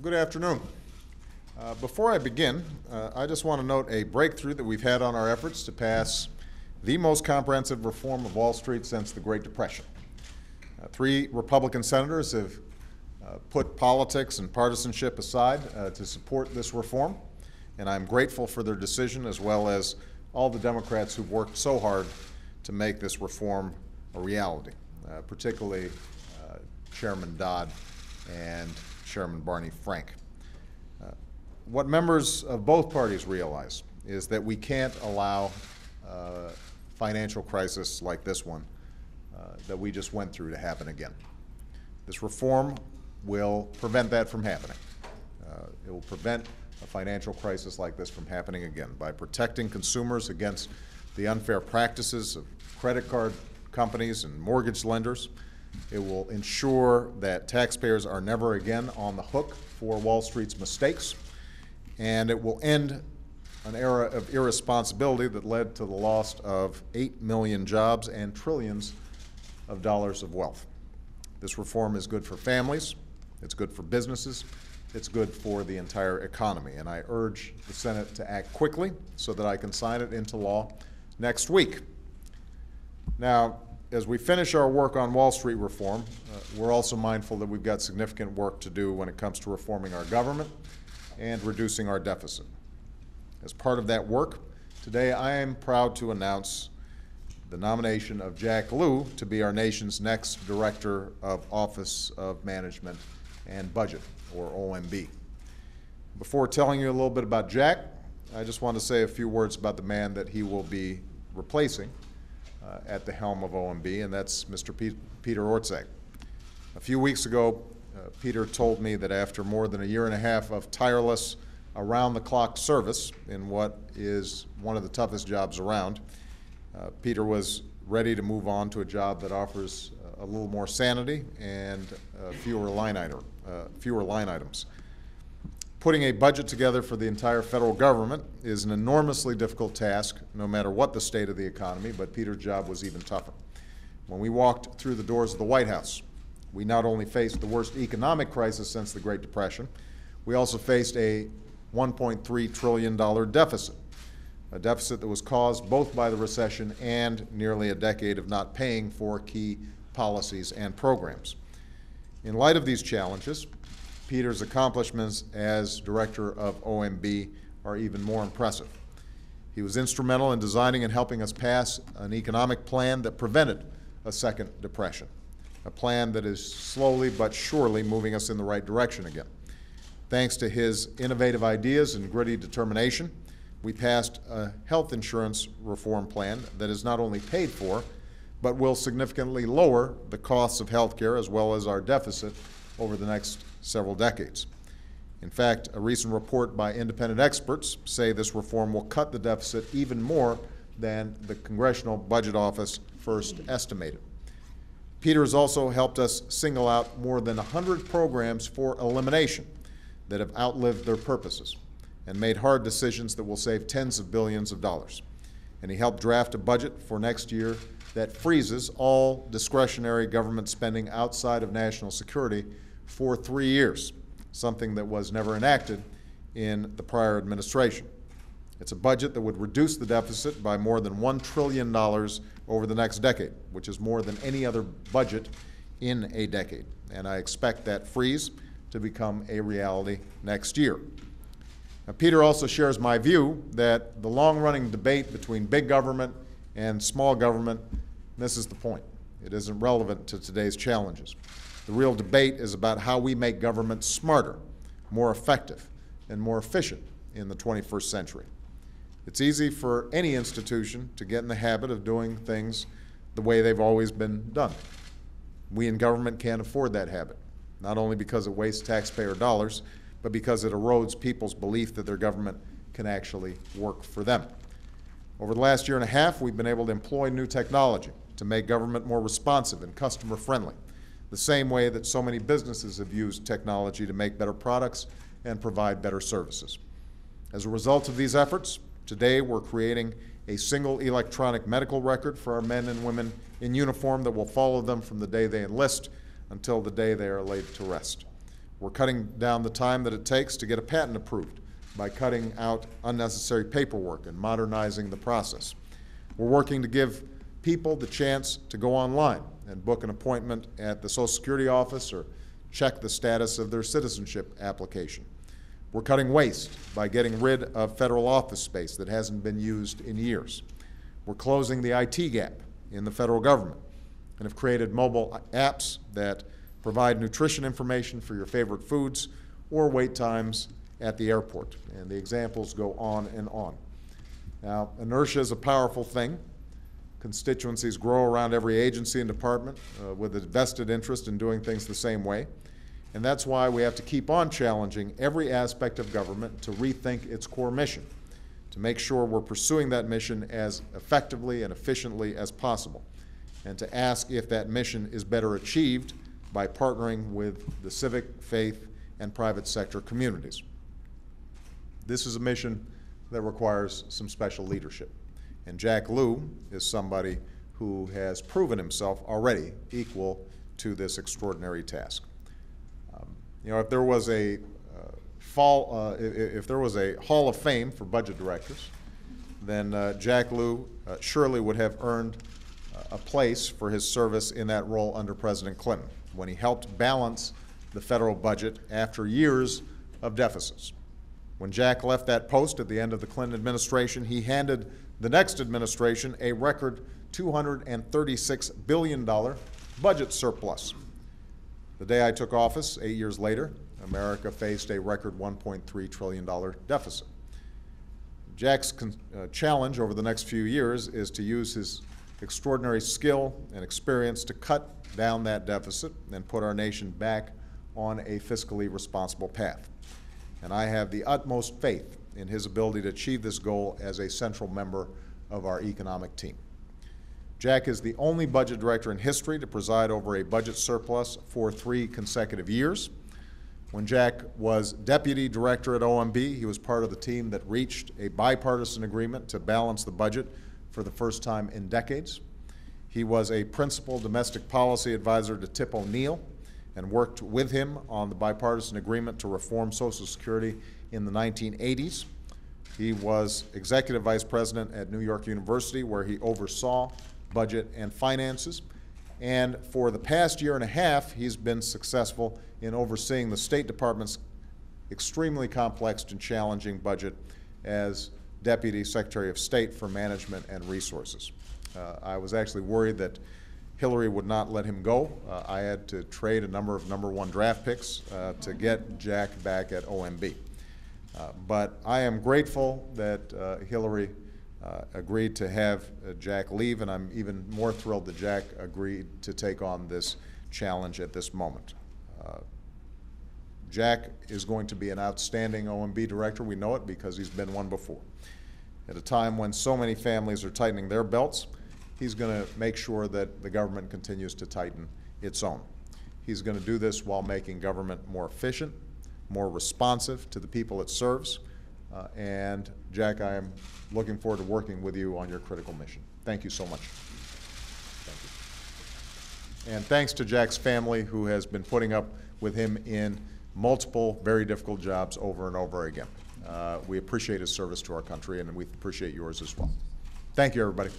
Good afternoon. Before I begin, I just want to note a breakthrough that we've had on our efforts to pass the most comprehensive reform of Wall Street since the Great Depression. 3 Republican senators have put politics and partisanship aside to support this reform, and I'm grateful for their decision, as well as all the Democrats who've worked so hard to make this reform a reality, particularly Chairman Dodd and Chairman Barney Frank. What members of both parties realize is that we can't allow a financial crisis like this one that we just went through to happen again. This reform will prevent that from happening. It will prevent a financial crisis like this from happening again by protecting consumers against the unfair practices of credit card companies and mortgage lenders. It will ensure that taxpayers are never again on the hook for Wall Street's mistakes, and it will end an era of irresponsibility that led to the loss of 8 million jobs and trillions of dollars of wealth. This reform is good for families, it's good for businesses, it's good for the entire economy, and I urge the Senate to act quickly so that I can sign it into law next week. Now, as we finish our work on Wall Street reform, we're also mindful that we've got significant work to do when it comes to reforming our government and reducing our deficit. As part of that work, today I am proud to announce the nomination of Jack Lew to be our nation's next Director of Office of Management and Budget, or OMB. Before telling you a little bit about Jack, I just want to say a few words about the man that he will be replacing at the helm of OMB, and that's Mr. Peter Orszag. A few weeks ago, Peter told me that after more than a year and a half of tireless, around-the-clock service in what is one of the toughest jobs around, Peter was ready to move on to a job that offers a little more sanity and fewer line items. Putting a budget together for the entire federal government is an enormously difficult task, no matter what the state of the economy, but Peter's job was even tougher. When we walked through the doors of the White House, we not only faced the worst economic crisis since the Great Depression, we also faced a $1.3 trillion deficit, a deficit that was caused both by the recession and nearly a decade of not paying for key policies and programs. In light of these challenges, Peter's accomplishments as director of OMB are even more impressive. He was instrumental in designing and helping us pass an economic plan that prevented a second depression, a plan that is slowly but surely moving us in the right direction again. Thanks to his innovative ideas and gritty determination, we passed a health insurance reform plan that is not only paid for, but will significantly lower the costs of health care as well as our deficit over the next several decades. In fact, a recent report by independent experts say this reform will cut the deficit even more than the Congressional Budget Office first estimated. Peter has also helped us single out more than 100 programs for elimination that have outlived their purposes and made hard decisions that will save tens of billions of dollars. And he helped draft a budget for next year that freezes all discretionary government spending outside of national security for 3 years, something that was never enacted in the prior administration. It's a budget that would reduce the deficit by more than $1 trillion over the next decade, which is more than any other budget in a decade. And I expect that freeze to become a reality next year. Now, Peter also shares my view that the long-running debate between big government and small government misses the point. It isn't relevant to today's challenges. The real debate is about how we make government smarter, more effective, and more efficient in the 21st century. It's easy for any institution to get in the habit of doing things the way they've always been done. We in government can't afford that habit, not only because it wastes taxpayer dollars, but because it erodes people's belief that their government can actually work for them. Over the last year and a half, we've been able to employ new technology to make government more responsive and customer-friendly, the same way that so many businesses have used technology to make better products and provide better services. As a result of these efforts, today we're creating a single electronic medical record for our men and women in uniform that will follow them from the day they enlist until the day they are laid to rest. We're cutting down the time that it takes to get a patent approved by cutting out unnecessary paperwork and modernizing the process. We're working to give people the chance to go online and book an appointment at the Social Security office or check the status of their citizenship application. We're cutting waste by getting rid of federal office space that hasn't been used in years. We're closing the IT gap in the federal government and have created mobile apps that provide nutrition information for your favorite foods or wait times at the airport. And the examples go on and on. Now, inertia is a powerful thing. Constituencies grow around every agency and department with a vested interest in doing things the same way. And that's why we have to keep on challenging every aspect of government to rethink its core mission, to make sure we're pursuing that mission as effectively and efficiently as possible, and to ask if that mission is better achieved by partnering with the civic, faith, and private sector communities. This is a mission that requires some special leadership. And Jack Lew is somebody who has proven himself already equal to this extraordinary task. You know, if there was a Hall of Fame for budget directors, then Jack Lew surely would have earned a place for his service in that role under President Clinton, when he helped balance the federal budget after years of deficits. When Jack left that post at the end of the Clinton administration, he handed the next administration a record $236 billion budget surplus. The day I took office, 8 years later, America faced a record $1.3 trillion deficit. Jack's challenge over the next few years is to use his extraordinary skill and experience to cut down that deficit and put our nation back on a fiscally responsible path. And I have the utmost faith in his ability to achieve this goal as a central member of our economic team. Jack is the only budget director in history to preside over a budget surplus for 3 consecutive years. When Jack was deputy director at OMB, he was part of the team that reached a bipartisan agreement to balance the budget for the first time in decades. He was a principal domestic policy advisor to Tip O'Neill and worked with him on the bipartisan agreement to reform Social Security in the 1980s. He was executive vice president at New York University, where he oversaw budget and finances. And for the past year and a half, he's been successful in overseeing the State Department's extremely complex and challenging budget as Deputy Secretary of State for Management and Resources. I was actually worried that Hillary would not let him go. I had to trade a number of #1 draft picks to get Jack back at OMB. But I am grateful that Hillary agreed to have Jack leave, and I'm even more thrilled that Jack agreed to take on this challenge at this moment. Jack is going to be an outstanding OMB director. We know it because he's been one before. At a time when so many families are tightening their belts, he's going to make sure that the government continues to tighten its own. He's going to do this while making government more efficient, more responsive to the people it serves. And Jack, I am looking forward to working with you on your critical mission. Thank you so much. Thank you. And thanks to Jack's family, who has been putting up with him in multiple very difficult jobs over and over again. We appreciate his service to our country, and we appreciate yours as well. Thank you, everybody.